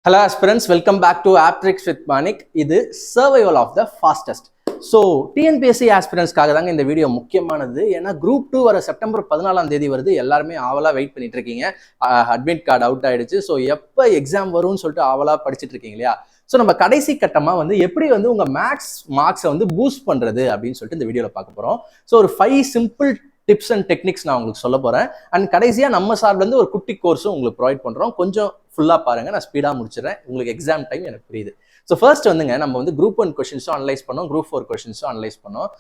Hello aspirants, welcome back to Aptrix with Manik. இது survival of the fastest. So TNPSC ஆஸ்பிரன்ஸ்க்காக தாங்க இந்த video முக்கியமானது. ஏன்னா குரூப் 2 வர செப்டம்பர் 14 வருது. எல்லாருமே ஆவலாக வெயிட் பண்ணிட்டு இருக்கீங்க. அட்மிட் கார்டு அவுட் ஆயிடுச்சு. ஸோ எப்போ எக்ஸாம் வரும்னு சொல்லிட்டு ஆவலாக படிச்சுட்டு இருக்கீங்க இல்லையா? ஸோ நம்ம கடைசி கட்டமாக எப்படி உங்கள் மேக்ஸ் மார்க்ஸை பூஸ்ட் பண்ணுறது அப்படின்னு சொல்லிட்டு இந்த வீடியோவில் பார்க்க போகிறோம். ஸோ ஒரு 5 சிம்பிள் டிப்ஸ் அண்ட் டெக்னிக்ஸ் நான் உங்களுக்கு சொல்ல போகிறேன். அண்ட் கடைசியாக நம்ம சார்பிலேருந்து ஒரு குட்டி கோர்ஸும் உங்களுக்கு ப்ரொவைட் பண்ணுறோம். கொஞ்சம் ஃபுல்லாக பாருங்கள், நான் ஸ்பீடாக முடிச்சிடறேன். உங்களுக்கு எக்ஸாம் டைம் எனக்கு புரியுது. ஸோ ஃபர்ஸ்ட் நம்ம குரூப் 1 கொஸ்டின்ஸும் அனலைஸ் பண்ணோம், குரூப் 4 கொஸ்டின்ஸும் அனலைஸ் பண்ணோம்.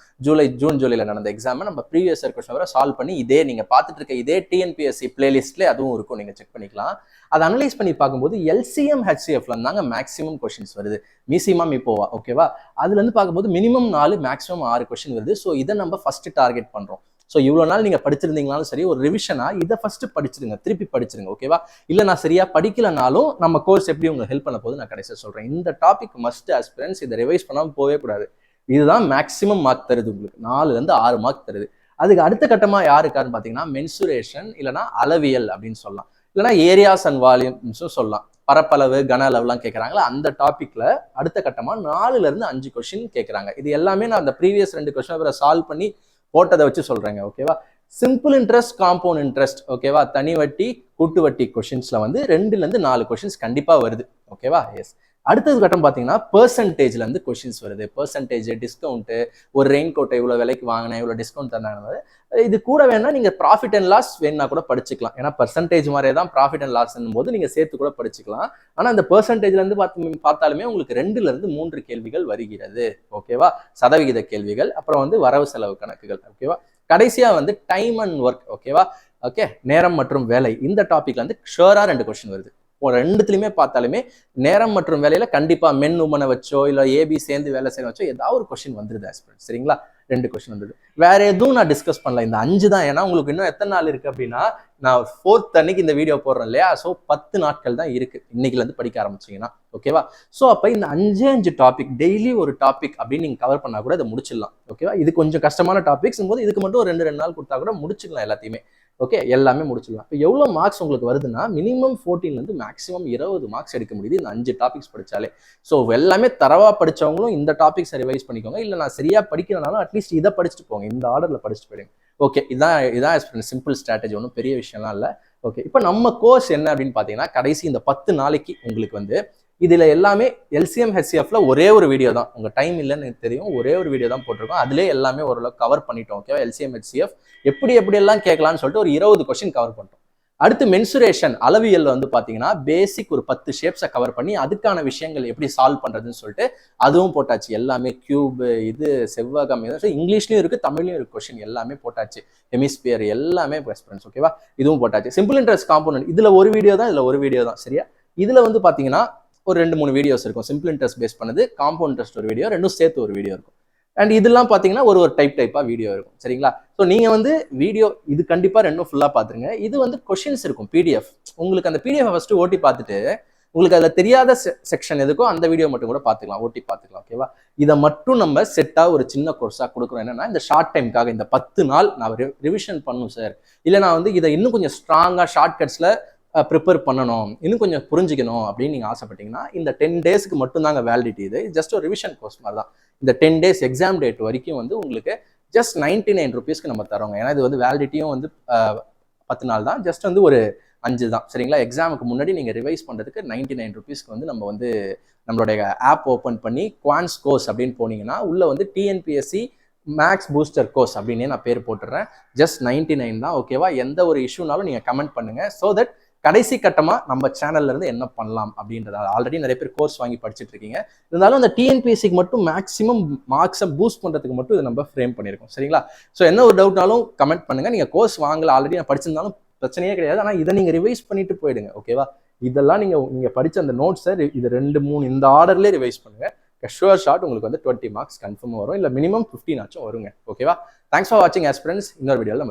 ஜூன் ஜூலையில் நடந்த எக்ஸாமை நம்ம ப்ரீவியஸ் இயர் கொஸ்டின் வர சால்வ் பண்ணி நீங்கள் பார்த்துட்டு இருக்க இதே டிஎன்பிஎஸ்சி பிளேலிஸ்ட்லேயே அதுவும் இருக்கும், நீங்கள் செக் பண்ணிக்கலாம். அதை அனலைஸ் பண்ணி பார்க்கும்போது எல்சிஎம் ஹெச்சிஎஃப்ல இருந்தாங்க மேக்ஸிமம் கொஸ்டின்ஸ் வருது. மிசிமம் இப்போவா ஓகேவா, அதுலேருந்து பார்க்கும்போது மினிமம் 4 மேக்ஸிமம் 6 கொஸ்டின் வருது. ஸோ இதை நம்ம ஃபர்ஸ்ட் டார்கெட் பண்ணுறோம். ஸோ இவ்வளோ நாள் நீங்கள் படிச்சிருந்தீங்கனாலும் சரி, ஒரு ரிவிஷனாக இதை ஃபஸ்ட்டு படிச்சிருங்க, திருப்பி படிச்சிருங்க ஓகேவா. இல்லை நான் சரியாக படிக்கலனாலும் நம்ம கோர்ஸ் எப்படி உங்களுக்கு ஹெல்ப் பண்ண போது நான் கடைசியாக சொல்கிறேன். இந்த டாபிக் மஸ்ட் ஆஸ்பிரன்ஸ், இதை ரிவைஸ் பண்ணாமல் போகவே கூடாது. இதுதான் மேக்ஸிமம் மார்க் தருது, உங்களுக்கு 4லேருந்து 6 மார்க் தருது. அதுக்கு அடுத்த கட்டமாக யார் இருக்காருன்னு பார்த்தீங்கன்னா மென்சுரேஷன், இல்லைனா அளவியல் அப்படின்னு சொல்லலாம், இல்லைனா ஏரியாஸ் அண்ட் வால்யூம்ஸும் சொல்லலாம். பரப்பளவு கன அளவுலாம் கேட்குறாங்களா, அந்த டாப்பிக்கில் அடுத்த கட்டமாக 4லேருந்து 5 கொஸ்டின் கேட்குறாங்க. இது எல்லாமே நான் அந்த ப்ரீவியஸ் 2 கொஸ்டின் சால்வ் பண்ணி போட்டதை வச்சு சொல்றேங்க ஓகேவா. சிம்பிள் இன்ட்ரெஸ்ட், காம்பவுண்ட் இன்ட்ரெஸ்ட் ஓகேவா, தனி வட்டி கூட்டு வட்டி கொஸ்டின்ஸ்ல 2லேருந்து 4 கொஸ்டின்ஸ் கண்டிப்பா வருது ஓகேவா. எஸ், அடுத்தது கட்டம் பார்த்தீங்கன்னா பெர்சன்டேஜ்ல இருந்து கொஸ்டின்ஸ் வருது. பெர்சன்டேஜ், டிஸ்கவுண்ட், ஒரு ரெயின் கோட்டை இவ்வளோ விலைக்கு வாங்கினேன், இவ்வளோ டிஸ்கவுண்ட் தந்தாங்க. இது கூட வேணா நீங்க ப்ராஃபிட் அண்ட் லாஸ் வேணா கூட படிச்சுக்கலாம். ஏன்னா பெர்சன்டேஜ் மாதிரியே தான் ப்ராஃபிட் அண்ட் லாஸ் போது நீங்க சேர்த்து கூட படிச்சுக்கலாம். ஆனா அந்த பெர்சன்டேஜ்ல இருந்து பார்த்தாலுமே உங்களுக்கு 2லேருந்து 3 கேள்விகள் வருகிறது ஓகேவா. சதவிகித கேள்விகள், அப்புறம் வரவு செலவு கணக்குகள் ஓகேவா. கடைசியா டைம் அண்ட் ஒர்க் ஓகேவா. ஓகே, நேரம் மற்றும் வேலை, இந்த டாபிக்ல ஷுவரா 2 கொஸ்டின் வருது. ரெண்டுத்துலையுமே பார்த்தாலுமே நேரம் மற்றும் வேலையில கண்டிப்பா மென் உமனை வச்சோ இல்லை ஏபி சேர்ந்து வேலை செய்ய வச்சோ ஏதாவது ஒரு கொஸ்டின் வந்துருது ஆஸ்பிரன்ட் சரிங்களா. 2 கொஸ்டின் வந்துருது. வேற எதுவும் நான் டிஸ்கஸ் பண்ணல, இந்த 5 தான். ஏன்னா உங்களுக்கு இன்னும் எத்தனை நாள் இருக்கு அப்படின்னா, நான் 4th அன்னைக்கு இந்த வீடியோ போடுறேன் இல்லையா. ஸோ 10 நாட்கள் தான் இருக்கு இன்னைக்குல இருந்து படிக்க ஆரம்பிச்சீங்கன்னா ஓகேவா. ஸோ அப்ப இந்த 5 டாபிக் டெய்லி ஒரு டாபிக் அப்படின்னு நீங்க கவர் பண்ணா கூட இதை முடிச்சிடலாம் ஓகேவா. இது கொஞ்சம் கஷ்டமான டாபிக்ஸ் போது இதுக்கு மட்டும் ஒரு 2 நாள் கொடுத்தா கூட முடிச்சிடலாம் எல்லாத்தையுமே ஓகே, எல்லாமே முடிச்சிடலாம். இப்போ எவ்வளோ மார்க்ஸ் உங்களுக்கு வருதுன்னா மினிமம் 14லேருந்து மேக்ஸிமம் 20 மார்க்ஸ் எடுக்க முடியுது இந்த 5 டாபிக்ஸ் படித்தாலே. ஸோ எல்லாமே தரவாக படித்தவங்களும் இந்த டாபிக்ஸை ரிவைஸ் பண்ணிக்கோங்க. இல்லை நான் சரியாக படிக்கிறனாலும் அட்லீஸ்ட் இதை படிச்சுட்டு போங்க, இந்த ஆர்டரில் படிச்சுட்டு போயிடுங்க ஓகே. இதான் சிம்பிள் ஸ்ட்ராட்டஜி, ஒன்றும் பெரிய விஷயம்லாம் இல்லை ஓகே. இப்போ நம்ம கோர்ஸ் என்ன அப்படின்னு பார்த்தீங்கன்னா, கடைசி இந்த 10 நாளைக்கு உங்களுக்கு இதுல எல்லாமே எல்சிஎம் ஹெச்சிஎஃப்ல ஒரே ஒரு வீடியோ தான், உங்க டைம் இல்லைன்னு எனக்கு தெரியும், ஒரே ஒரு வீடியோ தான் போட்டிருக்கோம். அதுலேயே எல்லாமே ஓரளவுக்கு கவர் பண்ணிட்டோம் ஓகேவா. எல்சிஎம் ஹெச்சிஎஃப் எப்படி எல்லாம் கேட்கலாம்னு சொல்லிட்டு ஒரு 20 கொஸ்டின் கவர் பண்ணிட்டோம். அடுத்து மென்சுரேஷன், அளவியல் பார்த்தீங்கன்னா பேசிக் ஒரு 10 ஷேப்ஸை கவர் பண்ணி அதுக்கான விஷயங்கள் எப்படி சால்வ் பண்றதுன்னு சொல்லிட்டு அதுவும் போட்டாச்சு. எல்லாமே கியூப், இது செவ்வகம், இங்கிலீஷ்லயும் இருக்கு தமிழ்லயும் இருக்கு கொஸ்டின், எல்லாமே போட்டாச்சு. ஹெமிஸ்பியர் எல்லாமே எக்ஸ்பீரியன்ஸ் ஓகேவா, இதுவும் போட்டாச்சு. சிம்பிள் இன்ட்ரெஸ்ட் காம்போனன்ட் இதுல ஒரு வீடியோ தான் சரியா. இதுல பாத்தீங்கன்னா ஒரு 2-3 வீடியோஸ் இருக்கும். சிம்பிள் இன்ட்ரெஸ்ட் பேஸ் பண்ணது, காம்பவுண்ட் இன்ட்ரெஸ்ட் ஒரு வீடியோ, ரெண்டும் சேர்த்து ஒரு வீடியோ இருக்கும். அண்ட் இதெல்லாம் பார்த்தீங்கன்னா ஒரு டைப்பா வீடியோ இருக்கும் சரிங்களா. ஸோ நீங்க வீடியோ இது கண்டிப்பா 2 ஃபுல்லா பாத்துருங்க. இது கொஸ்டின்ஸ் இருக்கும் பிடிஎஃப். உங்களுக்கு அந்த பிடிஎஃப் ஃபர்ஸ்ட் ஓட்டி பார்த்துட்டு உங்களுக்கு அதுல தெரியாத செக்ஷன் எதுக்கோ அந்த வீடியோ மட்டும் கூட பார்த்துக்கலாம், ஓட்டி பார்த்துக்கலாம் ஓகேவா. இதை மட்டும் நம்ம செட்டா ஒரு சின்ன கோர்ஸா கொடுக்குறோம். என்னன்னா இந்த ஷார்ட் டைமுக்காக இந்த 10 நாள் நான் ரிவிஷன் பண்ணும் சார், இல்லை நான் இதை இன்னும் கொஞ்சம் ஸ்ட்ராங்கா ஷார்ட்கட்ஸ்ல ப்ரிப்பேர் பண்ணணும், இன்னும் கொஞ்சம் புரிஞ்சுக்கணும் அப்படின்னு நீங்கள் ஆசைப்பட்டீங்கன்னா இந்த 10 டேஸ்க்கு மட்டும்தாங்க வேலிடிட்டி. இது ஜஸ்ட் ஒரு ரிவிஷன் கோர்ஸ் மாதிரி தான். இந்த 10 டேஸ் எக்ஸாம் டேட் வரைக்கும் உங்களுக்கு ஜஸ்ட் 99 ருபீஸ்க்கு நம்ம தரோங்க. ஏன்னா இது வேலிடிட்டியும் 10 நாள் தான், ஜஸ்ட் ஒரு 5 தான் சரிங்களா. எக்ஸாமுக்கு முன்னாடி நீங்கள் ரிவைஸ் பண்ணுறதுக்கு 99 ருபீஸ்க்கு நம்ம நம்மளுடைய ஆப் ஓப்பன் பண்ணி குவான்ஸ் கோர்ஸ் அப்படின்னு போனீங்கன்னா உள்ள டிஎன்பிஎஸ்சி மேக்ஸ் பூஸ்டர் கோர்ஸ் அப்படின்னே நான் பேர் போட்டுறேன். ஜஸ்ட் 99 தான் ஓகேவா. எந்த ஒரு இஷ்யூனாலும் நீங்கள் கமெண்ட் பண்ணுங்க. ஸோ தட் கடைசி கட்டமா நம்ம சேனல்ல இருந்து என்ன பண்ணலாம் அப்படின்றத, ஆல்ரெடி நிறைய பேர் கோர்ஸ் வாங்கி படிச்சுட்டு இருக்கீங்க. இருந்தாலும் அந்த டிஎன்பிஎஸ்சிக்கு மட்டும் மேக்ஸிமம் மார்க்ஸை பூஸ்ட் பண்றதுக்கு மட்டும் இதை நம்ம ஃப்ரேம் பண்ணியிருக்கோம் சரிங்களா. ஸோ என்ன ஒரு டவுட்னாலும் கமெண்ட் பண்ணுங்க. நீங்க கோர்ஸ் வாங்கல, ஆல்ரெடி நான் படிச்சிருந்தாலும் பிரச்சனையே கிடையாது. ஆனால் இதை நீங்க ரிவைஸ் பண்ணிட்டு போயிடுங்க ஓகேவா. இதெல்லாம் நீங்க படிச்ச அந்த நோட்ஸை இது 2-3 இந்த ஆர்டர்லேயே ரிவைஸ் பண்ணுங்க. ஷுவர் ஷார்ட் உங்களுக்கு 20 மார்க்ஸ் கன்ஃபார்ம் வரும், இல்லை மினிமம் 15 ஆச்சும் வருங்க ஓகேவா. தேங்க்ஸ் ஃபார் வாட்சிங் ஆஸ்பிரன்ட்ஸ். இன்னொரு வீடியோவில் நம்ம